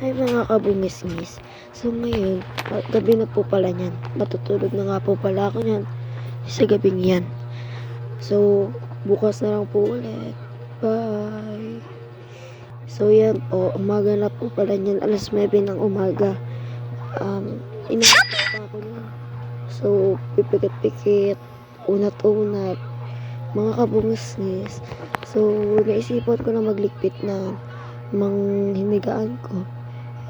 Ay mga kabungisngis. So ngayon, gabi na po pala niyan. Matutulog na nga po pala ako niyan sa gabing yan. So, bukas na lang po ulit. Bye! So yan po, umaga na po pala niyan. Alas 9 ng umaga. Inaakit pa ako niyan. So, pipikit-pikit, unat-unat, mga kabungisngis. So, naisipan ko na magligpit na hinigaan ko.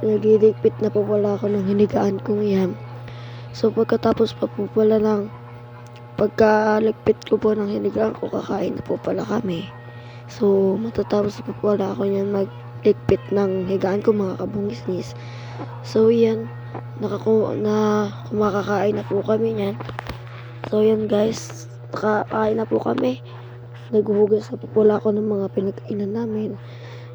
Nagliligpit na po pala ako ng hinigaan kong yan. So pagkatapos pa po pala ng pagkaligpit ko po ng hinigaan ko, kakain na po pala kami. So matatapos po pala ako yan magligpit ng higaan ko, mga kabungisnis. So yan, kumakakain na po kami yan. So yan guys, nakakain na po kami. Naghuhugas na po pala ako ng mga pinagkainan namin.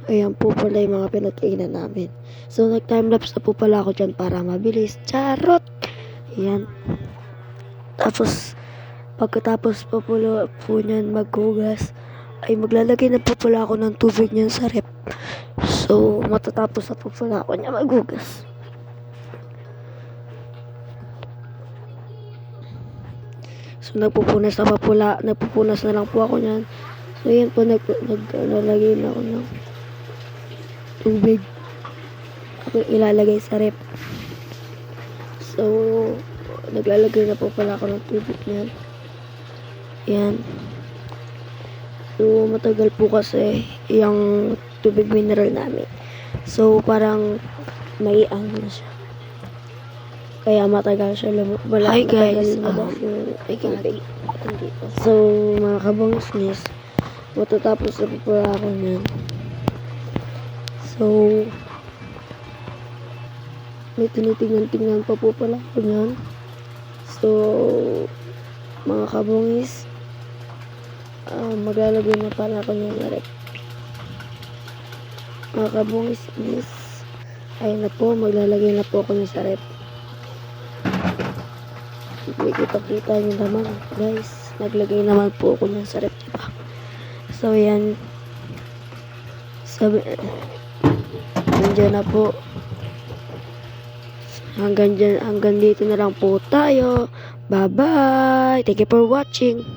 Ayan po pala yung mga pinagkainan namin. So, nag-timelapse na po pala ako dyan para mabilis. Charot! Ayan. Tapos, pagkatapos po niyan maghugas, ay maglalagay na po pala ako ng tubig niyan sa rep. So, matatapos na po pala ako niya maghugas. So, nagpupunas na lang po ako niyan. So, ayan po, naglalagay na ako ng tubig. Ako ilalagay sa rep. So, naglalagay na po pala ako ng tubig niyan. Yan. So, matagal po kasi yung tubig mineral namin. So, parang may na siya. Kaya matagal siya lumabas. Hi guys. So, mga kabungisnis, matatapos na po pala ako niyan. So, may tinitingnan pa po pala ako niyan. So, mga kabungis, maglalagay na pala ako niyan na rep. Mga kabungis, ayun na po, maglalagay na po ako niyan sa rep. May kita nyo naman, guys. Naglagay naman po ako niyan sa rep, diba? So, yan. Nandiyan na po. Hanggang dito na lang po tayo. Bye-bye. Thank you for watching.